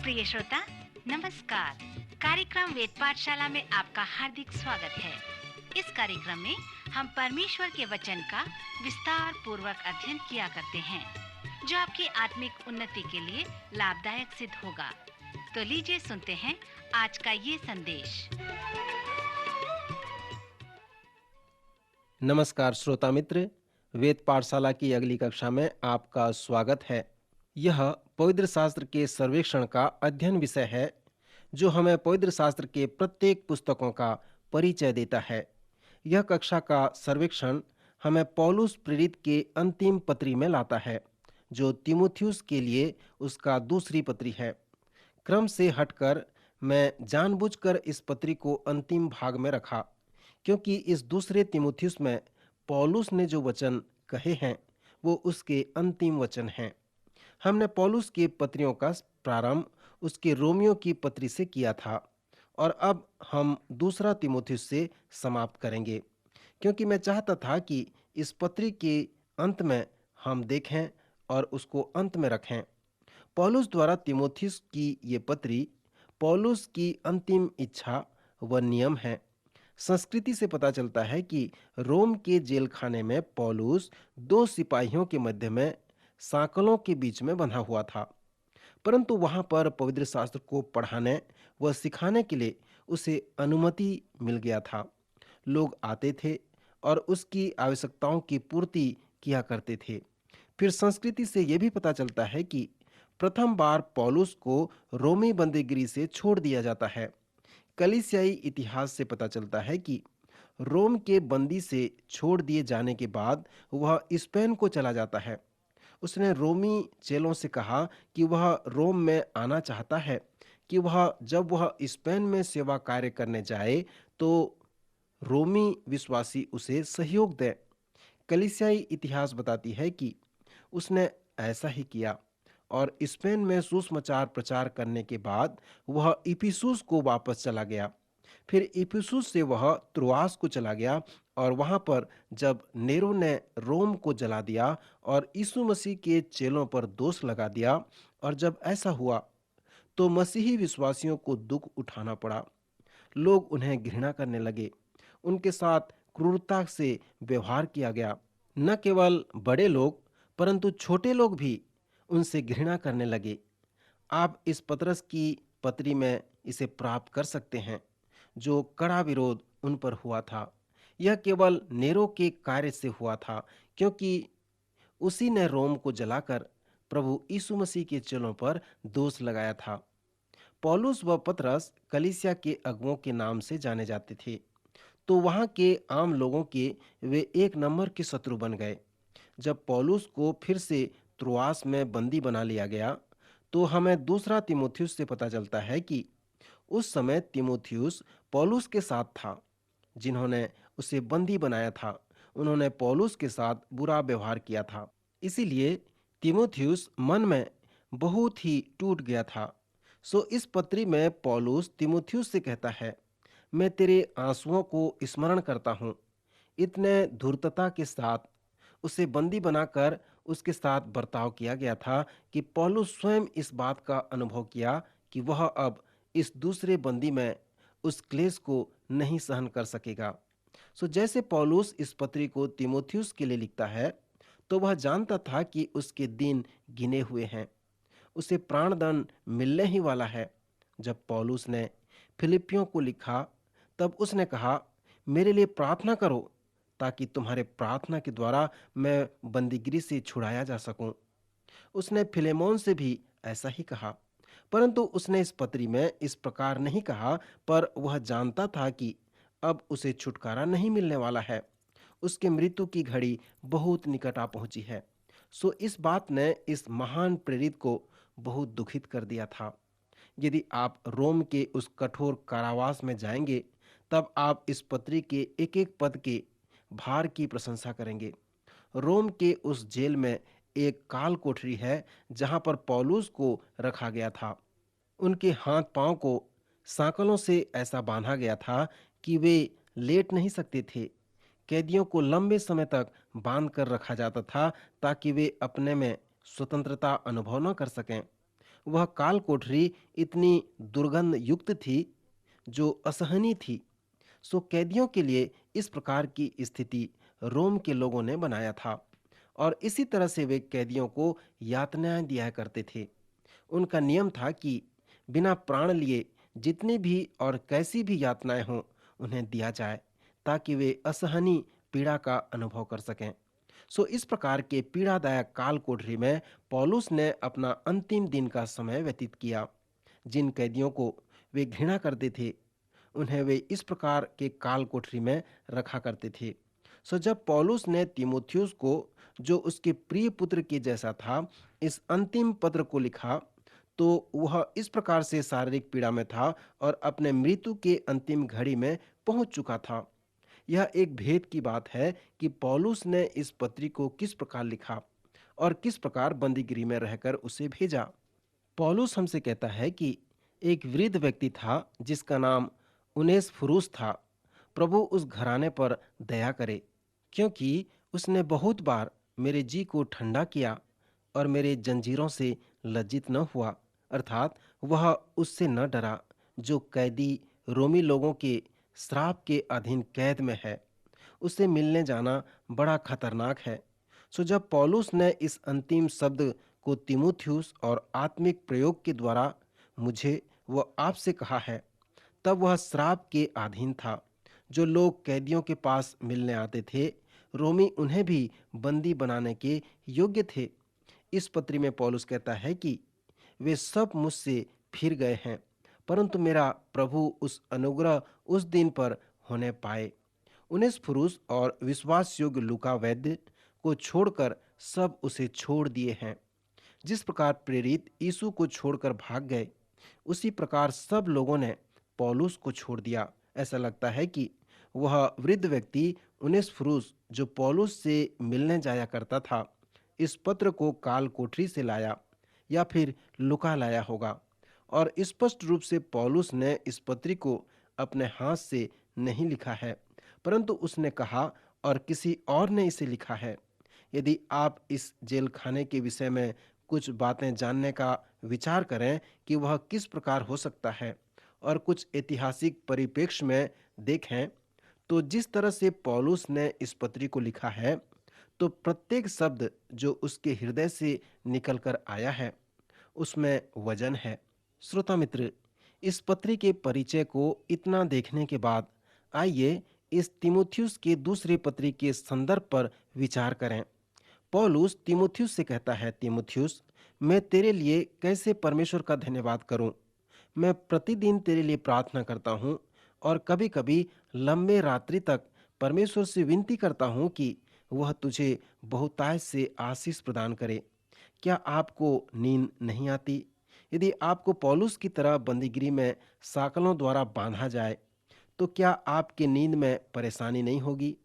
प्रिय श्रोता, नमस्कार। कार्यक्रम वेद पाठशाला में आपका हार्दिक स्वागत है। इस कार्यक्रम में हम परमेश्वर के वचन का विस्तार पूर्वक अध्ययन किया करते हैं, जो आपकी आत्मिक उन्नति के लिए लाभदायक सिद्ध होगा। तो लीजिए सुनते हैं आज का ये संदेश। नमस्कार श्रोता मित्र, वेद पाठशाला की अगली कक्षा में आपका स्वागत है। यह पवित्र शास्त्र के सर्वेक्षण का अध्ययन विषय है, जो हमें पवित्र शास्त्र के प्रत्येक पुस्तकों का परिचय देता है। यह कक्षा का सर्वेक्षण हमें पौलुस प्रेरित के अंतिम पत्री में लाता है, जो तीमुथियुस के लिए उसका दूसरी पत्री है। क्रम से हटकर मैं जानबूझकर इस पत्री को अंतिम भाग में रखा, क्योंकि इस दूसरे तीमुथियुस में पौलुस ने जो वचन कहे हैं वो उसके अंतिम वचन हैं। हमने पौलुस के पत्रियों का प्रारंभ उसके रोमियो की पत्री से किया था और अब हम दूसरा तीमुथियुस से समाप्त करेंगे, क्योंकि मैं चाहता था कि इस पत्री के अंत में हम देखें और उसको अंत में रखें। पौलुस द्वारा तीमुथियुस की ये पत्री पौलुस की अंतिम इच्छा व नियम है। संस्कृति से पता चलता है कि रोम के जेल खाने में पौलुस दो सिपाहियों के मध्य में सांकलों के बीच में बंधा हुआ था, परंतु वहां पर पवित्र शास्त्र को पढ़ाने व सिखाने के लिए उसे अनुमति मिल गया था। लोग आते थे और उसकी आवश्यकताओं की पूर्ति किया करते थे। फिर संस्कृति से यह भी पता चलता है कि प्रथम बार पौलुस को रोमी बंदीगिरी से छोड़ दिया जाता है। कलीसियाई इतिहास से पता चलता है कि रोम के बंदी से छोड़ दिए जाने के बाद वह स्पेन को चला जाता है। उसने रोमी चेलों से कहा कि वह रोम में आना चाहता है, कि जब वह स्पेन में सेवा कार्य करने जाए तो रोमी विश्वासी उसे सहयोग दें। कलीसियाई इतिहास बताती है कि उसने ऐसा ही किया और स्पेन में सुसमाचार प्रचार करने के बाद वह इफिसुस को वापस चला गया। फिर इफिसुस से वह त्रोआस को चला गया और वहां पर जब नेरो ने रोम को जला दिया और यीशु मसीह के चेलों पर दोष लगा दिया, और जब ऐसा हुआ तो मसीही विश्वासियों को दुख उठाना पड़ा। लोग उन्हें घृणा करने लगे, उनके साथ क्रूरता से व्यवहार किया गया। न केवल बड़े लोग परंतु छोटे लोग भी उनसे घृणा करने लगे। आप इस पतरस की पत्री में इसे प्राप्त कर सकते हैं, जो कड़ा विरोध उन पर हुआ था। यह केवल नेरो के कार्य से हुआ था, क्योंकि उसी ने रोम को जलाकर प्रभु यीशु मसीह के चेलों पर दोष लगाया था। पौलुस व पतरस कलीसिया के अगुओं के नाम से जाने जाते थे, तो वहां के आम लोगों के वे एक नंबर के शत्रु बन गए। जब पौलुस को फिर से त्रोआस में बंदी बना लिया गया, तो हमें दूसरा तीमुथियुस से पता चलता है कि उस समय तीमुथियुस पौलुस के साथ था। जिन्होंने उसे बंदी बनाया था, उन्होंने पौलुस के साथ बुरा व्यवहार किया था। इसीलिए तीमुथियुस मन में बहुत ही टूट गया था। सो इस पत्री में पौलुस तीमुथियुस से कहता है, मैं तेरे आंसुओं को स्मरण करता हूँ। इतने धूर्तता के साथ उसे बंदी बनाकर उसके साथ बर्ताव किया गया था कि पौलुस स्वयं इस बात का अनुभव किया कि वह अब इस दूसरे बंदी में उस क्लेश को नहीं सहन कर सकेगा। सो जैसे पौलुस इस पत्री को तीमुथियुस के लिए लिखता है, तो वह जानता था कि उसके दिन गिने हुए हैं, उसे प्राणदंड मिलने ही वाला है। जब पौलुस ने फिलिपियों को लिखा, तब उसने कहा, मेरे लिए प्रार्थना करो ताकि तुम्हारे प्रार्थना के द्वारा मैं बंदीगिरी से छुड़ाया जा सकूं। उसने फिलेमोन से भी ऐसा ही कहा, परंतु उसने इस पत्री में इस प्रकार नहीं कहा, पर वह जानता था कि अब उसे छुटकारा नहीं मिलने वाला है। उसके मृत्यु की घड़ी बहुत निकट आ पहुंची है। सो इस बात ने इस महान प्रेरित को बहुत दुखित कर दिया था। यदि आप रोम के उस कठोर कारावास में जाएंगे, तब आप इस पत्री के एक एक पद के भार की प्रशंसा करेंगे। रोम के उस जेल में एक काल कोठरी है, जहां पर पौलुस को रखा गया था। उनके हाथ पांव को सांकलों से ऐसा बांधा गया था कि वे लेट नहीं सकते थे। कैदियों को लंबे समय तक बांध कर रखा जाता था, ताकि वे अपने में स्वतंत्रता अनुभव न कर सकें। वह काल कोठरी इतनी दुर्गंध युक्त थी जो असहनीय थी। सो कैदियों के लिए इस प्रकार की स्थिति रोम के लोगों ने बनाया था और इसी तरह से वे कैदियों को यातनाएं दिया करते थे। उनका नियम था कि बिना प्राण लिए जितनी भी और कैसी भी यातनाएं हों उन्हें दिया जाए ताकि वे असहनीय पीड़ा का अनुभव कर सकें। सो इस प्रकार के पीड़ादायक काल कोठरी में पौलुस ने अपना अंतिम दिन का समय व्यतीत किया। जिन कैदियों को वे घृणा करते थे उन्हें वे इस प्रकार के काल कोठरी में रखा करते थे। सो जब पौलुस ने तीमुथियुस को, जो उसके प्रिय पुत्र के जैसा था, इस अंतिम पत्र को लिखा तो वह इस प्रकार से शारीरिक पीड़ा में था और अपने मृत्यु के अंतिम घड़ी में पहुंच चुका था। यह एक भेद की बात है कि पौलुस ने इस पत्री को किस प्रकार लिखा और किस प्रकार बंदीगृह में रहकर उसे भेजा। पौलुस हमसे कहता है कि एक वृद्ध व्यक्ति था जिसका नाम उनेसफुरूस था। प्रभु उस घराने पर दया करे, क्योंकि उसने बहुत बार मेरे जी को ठंडा किया और मेरे जंजीरों से लज्जित न हुआ। अर्थात वह उससे न डरा जो कैदी रोमी लोगों के श्राप के अधीन कैद में है। उसे मिलने जाना बड़ा खतरनाक है। सो जब पौलुस ने इस अंतिम शब्द को तीमुथियुस और आत्मिक प्रयोग के द्वारा मुझे व आपसे कहा है, तब वह श्राप के अधीन था। जो लोग कैदियों के पास मिलने आते थे, रोमी उन्हें भी बंदी बनाने के योग्य थे। इस पत्री में पौलुस कहता है कि वे सब मुझसे फिर गए हैं, परंतु मेरा प्रभु उस अनुग्रह उस दिन पर होने पाए। उनेसफुरूस और विश्वास योग्य लूका वैद्य को छोड़कर सब उसे छोड़ दिए हैं। जिस प्रकार प्रेरित यीशु को छोड़कर भाग गए, उसी प्रकार सब लोगों ने पौलुस को छोड़ दिया। ऐसा लगता है कि वह वृद्ध व्यक्ति उनेसफुरूस, जो पौलुस से मिलने जाया करता था, इस पत्र को काल कोठरी से लाया या फिर लुका लाया होगा। और स्पष्ट रूप से पौलुस ने इस पत्री को अपने हाथ से नहीं लिखा है, परंतु उसने कहा और किसी और ने इसे लिखा है। यदि आप इस जेल खाने के विषय में कुछ बातें जानने का विचार करें कि वह किस प्रकार हो सकता है और कुछ ऐतिहासिक परिप्रेक्ष्य में देखें, तो जिस तरह से पौलुस ने इस पत्री को लिखा है, तो प्रत्येक शब्द जो उसके हृदय से निकलकर आया है उसमें वजन है। श्रोता मित्र, इस पत्री के परिचय को इतना देखने के बाद आइए इस तीमुथियुस के दूसरे पत्री के संदर्भ पर विचार करें। पौलुस तीमुथियुस से कहता है, तीमुथियुस, मैं तेरे लिए कैसे परमेश्वर का धन्यवाद करूं। मैं प्रतिदिन तेरे लिए प्रार्थना करता हूं और कभी-कभी लंबे रात्रि तक परमेश्वर से विनती करता हूं कि वह तुझे बहुतायत से आशीष प्रदान करे। क्या आपको नींद नहीं आती? यदि आपको पौलुस की तरह बंदीगृह में साकलों द्वारा बांधा जाए, तो क्या आपके नींद में परेशानी नहीं होगी?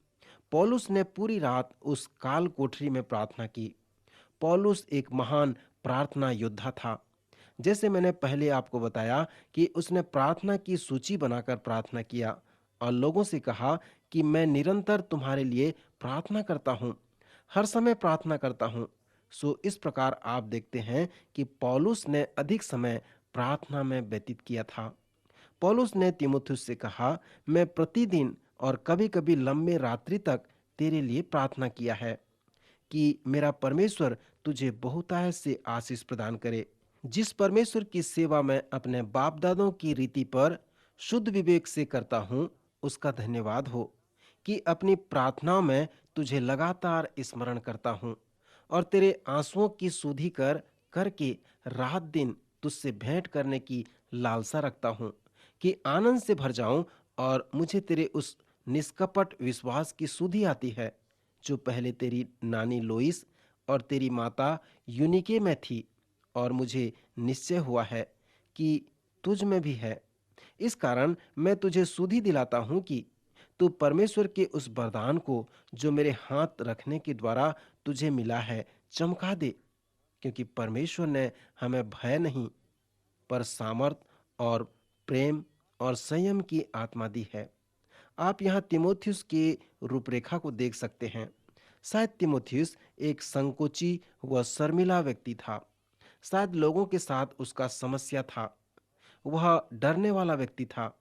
पौलुस ने पूरी रात उस काल कोठरी में प्रार्थना की। पौलुस एक महान प्रार्थना योद्धा था। जैसे मैंने पहले आपको बताया कि उसने प्रार्थना की सूची बनाकर प्रार्थना किया और लोगों से कहा कि मैं निरंतर तुम्हारे लिए प्रार्थना करता हूँ, हर समय प्रार्थना करता हूँ। सो इस प्रकार आप देखते हैं कि पौलुस ने अधिक समय प्रार्थना में व्यतीत किया था। पौलुस ने तीमुथियुस से कहा, मैं प्रतिदिन और कभी-कभी लंबे रात्रि तक तेरे लिए प्रार्थना किया है कि मेरा परमेश्वर तुझे बहुतायत से आशीष प्रदान करे। जिस परमेश्वर की सेवा मैं अपने बाप दादों की रीति पर शुद्ध विवेक से करता हूँ, उसका धन्यवाद हो कि अपनी प्रार्थनाओं में तुझे लगातार स्मरण करता हूँ और तेरे आंसुओं की सुधि करके रात दिन तुझसे भेंट करने की लालसा रखता हूँ कि आनंद से भर जाऊं और मुझे तेरे उस निष्कपट विश्वास की सुधि आती है जो पहले तेरी नानी लोइस और तेरी माता यूनिके में थी, और मुझे निश्चय हुआ है कि तुझ में भी है। इस कारण मैं तुझे सुधि दिलाता हूं कि तू परमेश्वर के उस वरदान को जो मेरे हाथ रखने के द्वारा तुझे मिला है चमका दे, क्योंकि परमेश्वर ने हमें भय नहीं पर सामर्थ और प्रेम और संयम की आत्मा दी है। आप यहाँ तीमुथियुस की रूपरेखा को देख सकते हैं। शायद तीमुथियुस एक संकोची व शर्मिला व्यक्ति था। शायद लोगों के साथ उसका समस्या था। वह डरने वाला व्यक्ति था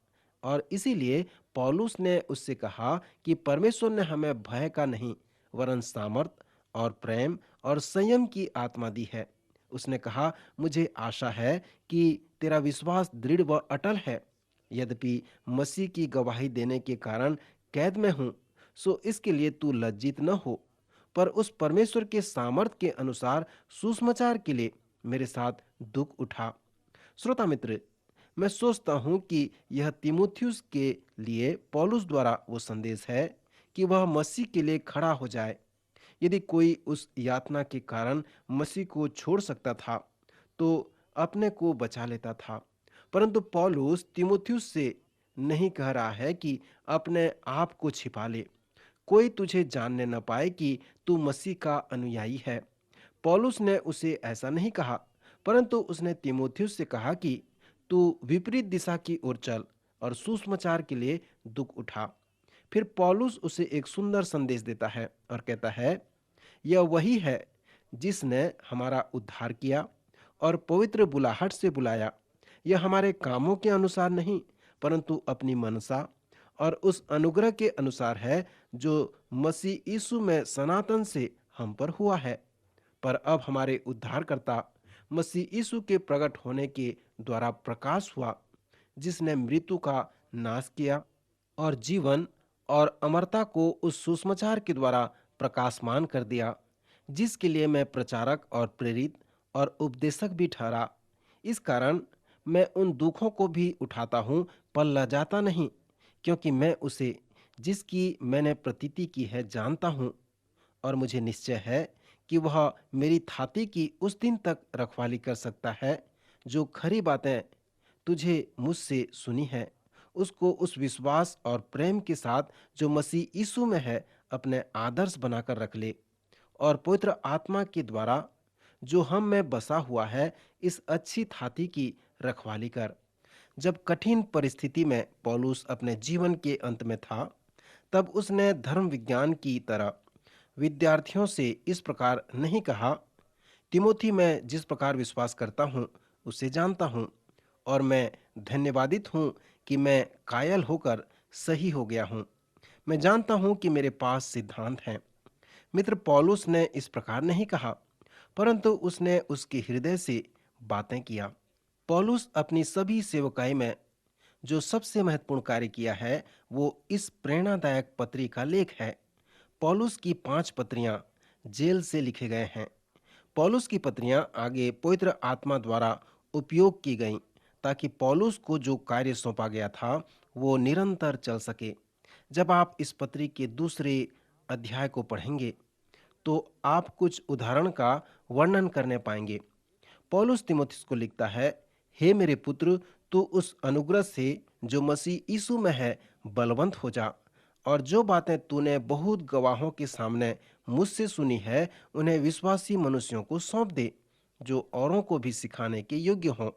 और इसीलिए पौलुस ने उससे कहा कि परमेश्वर ने हमें भय का नहीं वरन सामर्थ और प्रेम और संयम की आत्मा दी है। उसने कहा, मुझे आशा है कि तेरा विश्वास दृढ़ व अटल है। यद्यपि मसीह की गवाही देने के कारण कैद में हूं, सो इसके लिए तू लज्जित न हो, पर उस परमेश्वर के सामर्थ के अनुसार सुसमाचार के लिए मेरे साथ दुख उठा। श्रोता मित्र, मैं सोचता हूं कि यह तीमुथियुस के लिए पौलुस द्वारा वो संदेश है कि वह मसीह के लिए खड़ा हो जाए। यदि कोई उस यातना के कारण मसीह को छोड़ सकता था तो अपने को बचा लेता था, परंतु पौलुस तीमुथियुस से नहीं कह रहा है कि अपने आप को छिपा ले, कोई तुझे जानने न पाए कि तू मसीह का अनुयायी है। पौलुस ने उसे ऐसा नहीं कहा, परंतु उसने तीमुथियुस से कहा कि तू विपरीत दिशा की ओर चल और सुसमाचार के लिए दुख उठा। फिर पौलुस उसे एक सुंदर संदेश देता है और कहता है, यह वही है जिसने हमारा उद्धार किया और पवित्र बुलाहट से बुलाया। यह हमारे कामों के अनुसार नहीं, परंतु अपनी मनसा और उस अनुग्रह के अनुसार है जो मसीह यीशु में सनातन से हम पर हुआ है। पर अब हमारे उद्धारकर्ता मसीह यीशु के प्रकट होने के द्वारा प्रकाश हुआ, जिसने मृत्यु का नाश किया और जीवन और अमरता को उस सुसमाचार के द्वारा प्रकाशमान कर दिया, जिसके लिए मैं प्रचारक और प्रेरित और उपदेशक भी ठहरा। इस कारण मैं उन दुखों को भी उठाता हूँ, पर लजाता नहीं, क्योंकि मैं उसे जिसकी मैंने प्रतीति की है जानता हूँ और मुझे निश्चय है कि वह मेरी थाती की उस दिन तक रखवाली कर सकता है। जो खरी बातें तुझे मुझसे सुनी है, उसको उस विश्वास और प्रेम के साथ जो मसीह यीशु में है अपने आदर्श बनाकर रख ले, और पवित्र आत्मा के द्वारा जो हम में बसा हुआ है इस अच्छी थाती की रखवाली कर। जब कठिन परिस्थिति में पौलुस अपने जीवन के अंत में था, तब उसने धर्म विज्ञान की तरह विद्यार्थियों से इस प्रकार नहीं कहा, तिमोथी, मैं जिस प्रकार विश्वास करता हूँ उसे जानता हूँ और मैं धन्यवादित हूँ कि मैं कायल होकर सही हो गया हूँ। मैं जानता हूँ कि मेरे पास सिद्धांत हैं। मित्र पौलुस ने इस प्रकार नहीं कहा, परंतु उसने उसके हृदय से बातें किया। पौलुस अपनी सभी सेवकाई में जो सबसे महत्वपूर्ण कार्य किया है वो इस प्रेरणादायक पत्री का लेख है। पौलुस की 5 पत्रियां जेल से लिखे गए हैं। पौलुस की पत्रियां आगे पवित्र आत्मा द्वारा उपयोग की गईं, ताकि पौलुस को जो कार्य सौंपा गया था वो निरंतर चल सके। जब आप इस पत्री के दूसरे अध्याय को पढ़ेंगे तो आप कुछ उदाहरण का वर्णन करने पाएंगे। पौलुस तीमुथियुस को लिखता है, हे मेरे पुत्र, तू उस अनुग्रह से जो मसीह यीशु में है बलवंत हो जा, और जो बातें तूने बहुत गवाहों के सामने मुझसे सुनी है उन्हें विश्वासी मनुष्यों को सौंप दे, जो औरों को भी सिखाने के योग्य हों।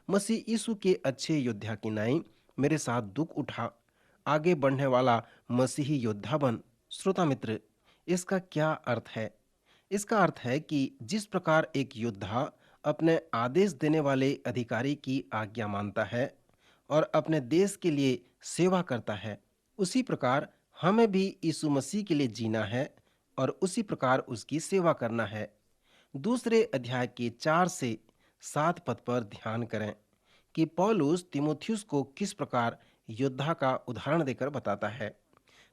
मसीह यीशु के अच्छे योद्धा की नाई मेरे साथ दुख उठा, आगे बढ़ने वाला मसीही योद्धा बन। श्रोता मित्र, इसका क्या अर्थ है? इसका अर्थ है कि जिस प्रकार एक योद्धा अपने आदेश देने वाले अधिकारी की आज्ञा मानता है और अपने देश के लिए सेवा करता है, उसी प्रकार हमें भी यीशु मसीह के लिए जीना है और उसी प्रकार उसकी सेवा करना है। दूसरे अध्याय के 4 से 7 पद पर ध्यान करें कि पौलुस तीमुथियुस को किस प्रकार योद्धा का उदाहरण देकर बताता है।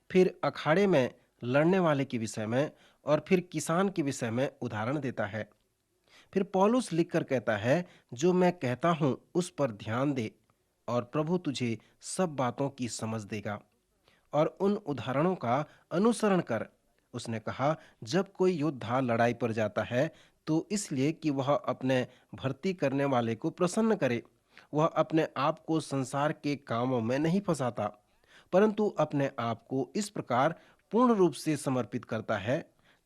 फिर अखाड़े में लड़ने वाले के विषय में और फिर किसान के विषय में उदाहरण देता है। फिर पौलुस लिखकर कहता है, जो मैं कहता हूं उस पर ध्यान दे और प्रभु तुझे सब बातों की समझ देगा, और उन उदाहरणों का अनुसरण कर। उसने कहा, जब कोई योद्धा लड़ाई पर जाता है तो इसलिए कि वह अपने भर्ती करने वाले को प्रसन्न करे। वह अपने आप को संसार के कामों में नहीं फंसाता, परंतु अपने आप को इस प्रकार पूर्ण रूप से समर्पित करता है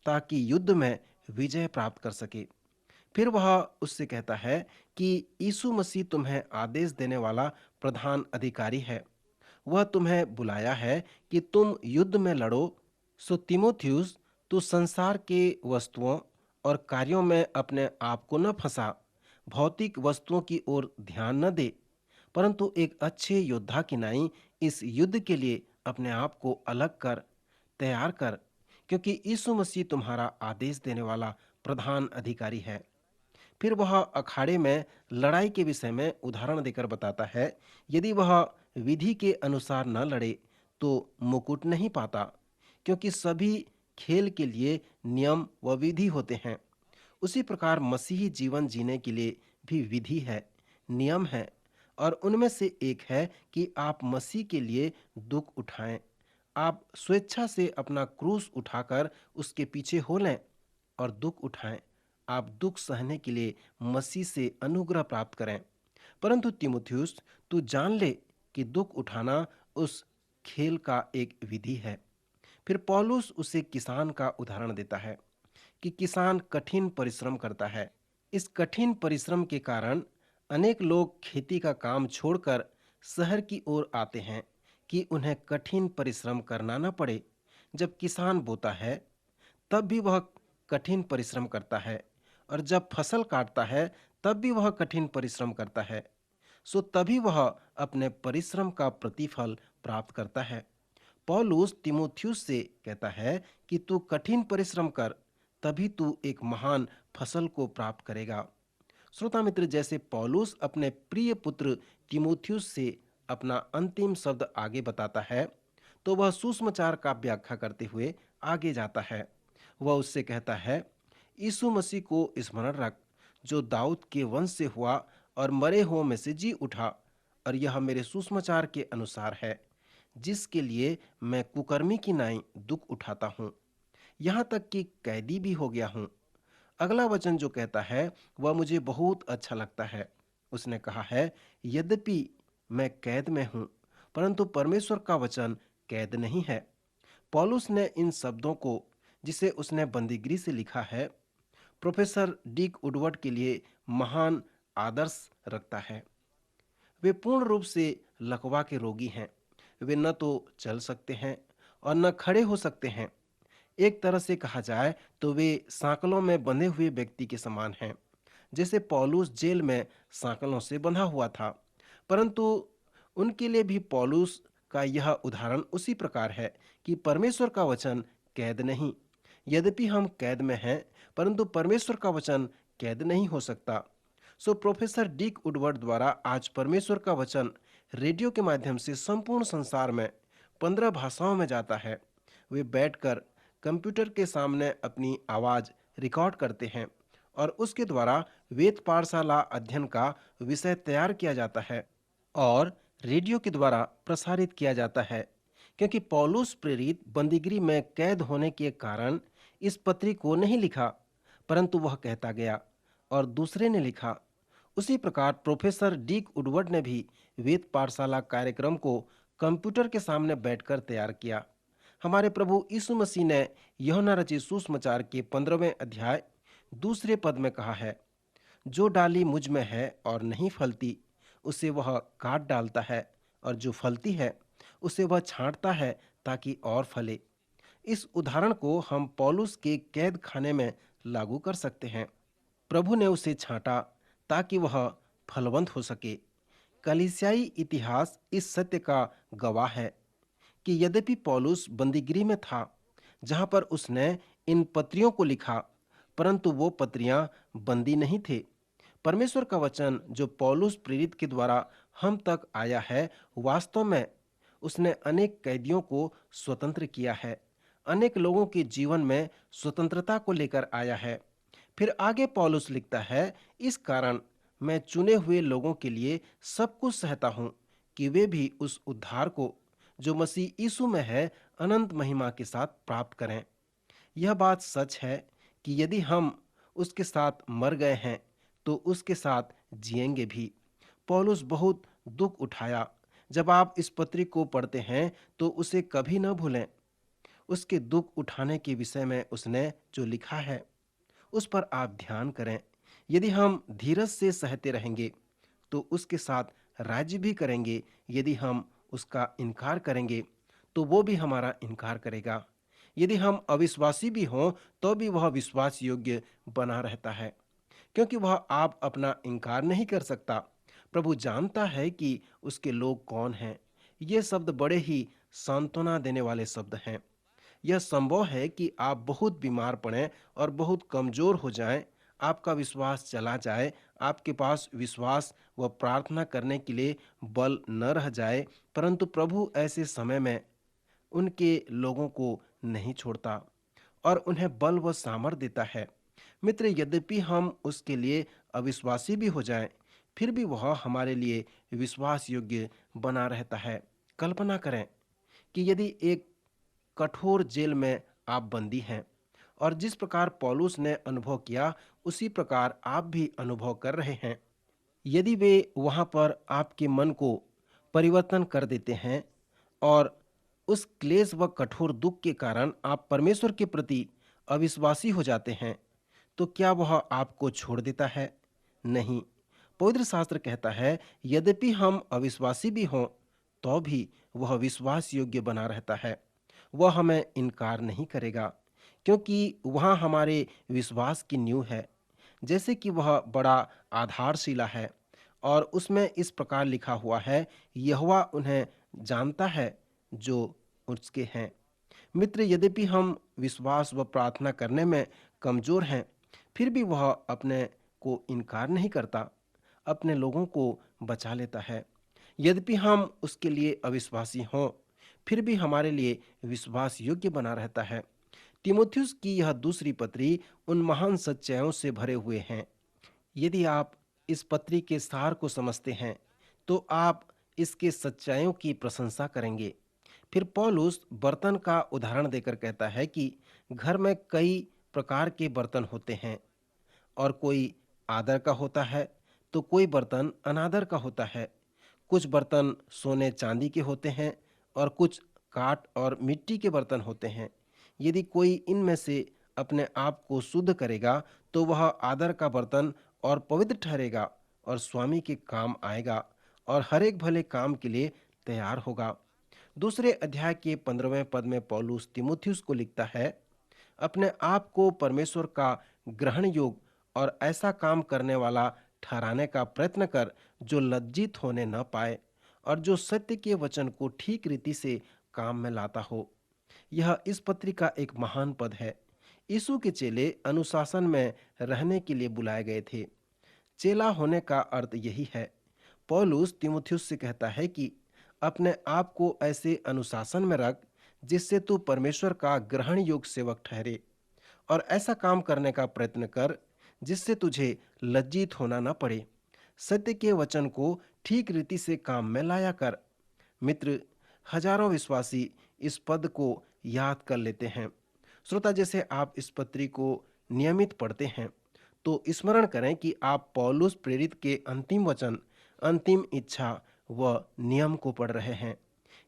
ताकि युद्ध में विजय प्राप्त कर सके। फिर वह उससे कहता है कि यीशु मसीह तुम्हें आदेश देने वाला प्रधान अधिकारी है। वह तुम्हें बुलाया है कि तुम युद्ध में लड़ो। सो तीमुथियुस, तू संसार के वस्तुओं और कार्यों में अपने आप को न फंसा, भौतिक वस्तुओं की ओर ध्यान न दे, परंतु एक अच्छे योद्धा की नाई इस युद्ध के लिए अपने आप को अलग कर, तैयार कर, क्योंकि यीशु मसीह तुम्हारा आदेश देने वाला प्रधान अधिकारी है। फिर वह अखाड़े में लड़ाई के विषय में उदाहरण देकर बताता है, यदि वह विधि के अनुसार न लड़े तो मुकुट नहीं पाता, क्योंकि सभी खेल के लिए नियम व विधि होते हैं। उसी प्रकार मसीही जीवन जीने के लिए भी विधि है, नियम है, और उनमें से एक है कि आप मसीह के लिए दुख उठाएं। आप स्वेच्छा से अपना क्रूस उठाकर उसके पीछे हो लें और दुख उठाएं। आप दुख सहने के लिए मसीह से अनुग्रह प्राप्त करें। परंतु तीमुथियुस, तू जान ले कि दुख उठाना उस खेल का एक विधि है। फिर पौलुस उसे किसान का उदाहरण देता है कि किसान कठिन परिश्रम करता है। इस कठिन परिश्रम के कारण अनेक लोग खेती का काम छोड़कर शहर की ओर आते हैं कि उन्हें कठिन परिश्रम करना न पड़े। जब किसान बोता है तब भी वह कठिन परिश्रम करता है, और जब फसल काटता है तब भी वह कठिन परिश्रम करता है। सो तभी वह अपने परिश्रम का प्रतिफल प्राप्त करता है। पौलुस तीमुथियुस से कहता है कि तू कठिन परिश्रम कर, तभी तू एक महान फसल को प्राप्त करेगा। श्रोता मित्र, जैसे पौलुस अपने प्रिय पुत्र तीमुथियुस से अपना अंतिम शब्द आगे बताता है, तो वह सुसमाचार का व्याख्या करते हुए आगे जाता है। वह उससे कहता है, यीशु मसीह को स्मरण रख, जो दाऊद के वंश से हुआ और मरे हुओं में से जी उठा, और यह मेरे सुसमाचार के अनुसार है, जिसके लिए मैं कुकर्मी की नाई दुख उठाता हूँ, यहाँ तक कि कैदी भी हो गया हूँ। अगला वचन जो कहता है वह मुझे बहुत अच्छा लगता है। उसने कहा है, यद्यपि मैं कैद में हूँ, परंतु परमेश्वर का वचन कैद नहीं है। पौलुस ने इन शब्दों को, जिसे उसने बंदीगृह से लिखा है, प्रोफेसर डिक वुडवर्ड के लिए महान आदर्श रखता है। वे पूर्ण रूप से लकवा के रोगी हैं। वे न तो चल सकते हैं और न खड़े हो सकते हैं। एक तरह से कहा जाए तो वे सांकलों में बंधे हुए व्यक्ति के समान हैं, जैसे पौलुस जेल में सांकलों से बंधा हुआ था। परंतु उनके लिए भी पौलुस का यह उदाहरण उसी प्रकार है कि परमेश्वर का वचन कैद नहीं। यद्यपि हम कैद में हैं, परंतु परमेश्वर का वचन कैद नहीं हो सकता। सो प्रोफेसर डिक वुडवर्ड द्वारा आज परमेश्वर का वचन रेडियो के माध्यम से संपूर्ण संसार में 15 भाषाओं में जाता है। वे बैठकर कंप्यूटर के सामने अपनी आवाज रिकॉर्ड करते हैं और उसके द्वारा वेद पाठशाला अध्ययन का विषय तैयार किया जाता है और रेडियो के द्वारा प्रसारित किया जाता है। क्योंकि पौलुस प्रेरित बंदीगृह में कैद होने के कारण इस पत्री को नहीं लिखा, परंतु वह कहता गया और दूसरे ने लिखा। उसी प्रकार प्रोफेसर डिक वुडवर्ड ने भी वेद पाठशाला कार्यक्रम को कंप्यूटर के सामने बैठकर तैयार किया। हमारे प्रभु यीशु मसीह ने यूहन्ना रचित सुसमाचार के 15वें अध्याय दूसरे पद में कहा है, जो डाली मुझ में है और नहीं फलती, उसे वह काट डालता है, और जो फलती है उसे वह छांटता है ताकि और फले। इस उदाहरण को हम पौलुस के कैद खाने में लागू कर सकते हैं। प्रभु ने उसे छांटा ताकि वह फलवंत हो सके। कलीसियाई इतिहास इस सत्य का गवाह है कि यद्यपि पौलुस बंदीगृह में था, जहां पर उसने इन पत्रियों को लिखा, परंतु वो पत्रियां बंदी नहीं थे। परमेश्वर का वचन जो पौलुस प्रेरित के द्वारा हम तक आया है, वास्तव में उसने अनेक कैदियों को स्वतंत्र किया है, अनेक लोगों के जीवन में स्वतंत्रता को लेकर आया है। फिर आगे पौलुस लिखता है, इस कारण मैं चुने हुए लोगों के लिए सब कुछ सहता हूं कि वे भी उस उद्धार को जो मसीह यीशु में है अनंत महिमा के साथ प्राप्त करें। यह बात सच है कि यदि हम उसके साथ मर गए हैं तो उसके साथ जिएंगे भी। पौलुस बहुत दुख उठाया। जब आप इस पत्री को पढ़ते हैं तो उसे कभी न भूलें। उसके दुख उठाने के विषय में उसने जो लिखा है उस पर आप ध्यान करें। यदि हम धीरज से सहते रहेंगे तो उसके साथ राज्य भी करेंगे। यदि हम उसका इनकार करेंगे तो वो भी हमारा इनकार करेगा। यदि हम अविश्वासी भी हों तो भी वह विश्वास योग्य बना रहता है। क्योंकि वह आप अपना इनकार नहीं कर सकता। प्रभु जानता है कि उसके लोग कौन हैं। ये शब्द बड़े ही सांत्वना देने वाले शब्द हैं। यह संभव है कि आप बहुत बीमार पड़ें और बहुत कमजोर हो जाएं, आपका विश्वास चला जाए, आपके पास विश्वास व प्रार्थना करने के लिए बल न रह जाए, परंतु प्रभु ऐसे समय में उनके लोगों को नहीं छोड़ता और उन्हें बल व सामर्थ देता है। मित्र, यद्यपि हम उसके लिए अविश्वासी भी हो जाएं, फिर भी वह हमारे लिए विश्वास योग्य बना रहता है। कल्पना करें कि यदि एक कठोर जेल में आप बंदी हैं और जिस प्रकार पौलुस ने अनुभव किया उसी प्रकार आप भी अनुभव कर रहे हैं। यदि वे वहां पर आपके मन को परिवर्तन कर देते हैं और उस क्लेश व कठोर दुख के कारण आप परमेश्वर के प्रति अविश्वासी हो जाते हैं, तो क्या वह आपको छोड़ देता है? नहीं। पवित्र शास्त्र कहता है, यद्यपि हम अविश्वासी भी हों तो भी वह विश्वास योग्य बना रहता है। वह हमें इनकार नहीं करेगा, क्योंकि वहाँ हमारे विश्वास की नींव है। जैसे कि वह बड़ा आधारशिला है और उसमें इस प्रकार लिखा हुआ है, यहोवा उन्हें जानता है जो उसके हैं। मित्र, यद्यपि हम विश्वास व प्रार्थना करने में कमजोर हैं, फिर भी वह अपने को इनकार नहीं करता, अपने लोगों को बचा लेता है। यद्यपि हम उसके लिए अविश्वासी हों, फिर भी हमारे लिए विश्वास योग्य बना रहता है। तीमुथियुस की यह दूसरी पत्री उन महान सच्चाइयों से भरे हुए हैं। यदि आप इस पत्री के सार को समझते हैं तो आप इसके सच्चाइयों की प्रशंसा करेंगे। फिर पौलुस बर्तन का उदाहरण देकर कहता है कि घर में कई प्रकार के बर्तन होते हैं और कोई आदर का होता है तो कोई बर्तन अनादर का होता है। कुछ बर्तन सोने चांदी के होते हैं और कुछ काठ और मिट्टी के बर्तन होते हैं। यदि कोई इनमें से अपने आप को शुद्ध करेगा तो वह आदर का बर्तन और पवित्र ठहरेगा और स्वामी के काम आएगा और हर एक भले काम के लिए तैयार होगा। दूसरे अध्याय के 15वें पद में पौलुस तीमुथियुस को लिखता है, अपने आप को परमेश्वर का ग्रहण योग्य और ऐसा काम करने वाला ठहराने का प्रयत्न कर जो लज्जित होने न पाए और जो सत्य के वचन को ठीक रीति से काम में लाता हो। यह इस पत्री का एक महान पद है। यीशु के चेले अनुशासन में रहने के लिए बुलाए गए थे। चेला होने का अर्थ यही है। पौलुस तीमुथियुस से कहता है कि अपने आप को ऐसे अनुशासन में रख जिससे तू परमेश्वर का ग्रहण योग्य सेवक ठहरे और ऐसा काम करने का प्रयत्न कर जिससे तुझे लज्जित होना न पड़े। सत्य के वचन को ठीक रीति से काम में लाया कर। मित्र, हजारों विश्वासी इस पद को याद कर लेते हैं। श्रोता, जैसे आप इस पत्री को नियमित पढ़ते हैं तो स्मरण करें कि आप पौलुस प्रेरित के अंतिम वचन, अंतिम इच्छा व नियम को पढ़ रहे हैं।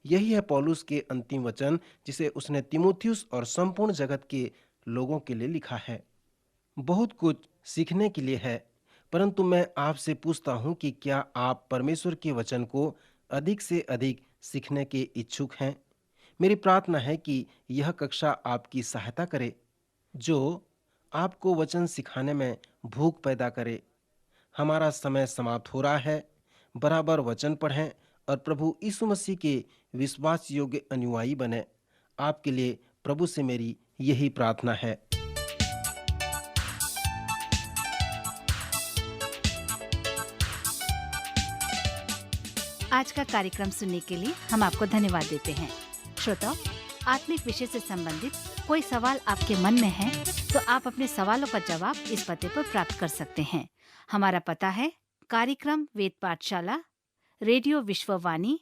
यही है पौलुस के अंतिम वचन जिसे उसने तीमुथियुस और संपूर्ण जगत के लोगों के लिए लिखा है। बहुत कुछ सीखने के लिए है, परंतु मैं आपसे पूछता हूं कि क्या आप परमेश्वर के वचन को अधिक से अधिक सीखने के इच्छुक हैं? मेरी प्रार्थना है कि यह कक्षा आपकी सहायता करे, जो आपको वचन सिखाने में भूख पैदा करे। हमारा समय समाप्त हो रहा है। बराबर वचन पढ़ें और प्रभु यीशु मसीह के विश्वास योग्य अनुयायी बने। आपके लिए प्रभु से मेरी यही प्रार्थना है। आज का कार्यक्रम सुनने के लिए हम आपको धन्यवाद देते हैं। श्रोताओ, आत्मिक विषय से संबंधित कोई सवाल आपके मन में है तो आप अपने सवालों का जवाब इस पते पर प्राप्त कर सकते हैं। हमारा पता है कार्यक्रम Ved Pathshala, radio Vishwavani,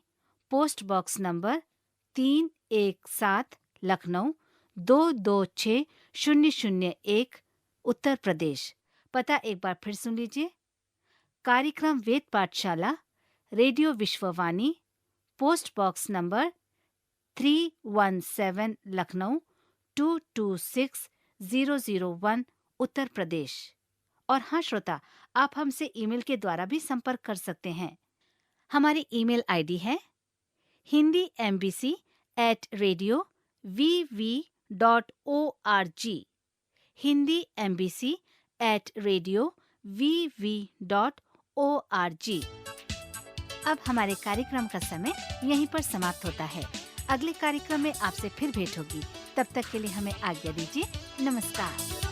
post box number 317, Lucknow 226001, Uttar Pradesh. पता एक बार फिर सुन लीजिए। कार्यक्रम Ved Pathshala, radio Vishwavani, post box number 317, Lucknow 226001, Uttar Pradesh. और हाँ श्रोता, आप हमसे ईमेल के द्वारा भी संपर्क कर सकते हैं। हमारी ईमेल आईडी है hindiembassy@radio@vv.org, hindiembassy@radio अब हमारे कार्यक्रम का समय यहीं पर समाप्त होता है। अगले कार्यक्रम में आपसे फिर भेंट होगी। तब तक के लिए हमें आज्ञा दीजिए। नमस्कार।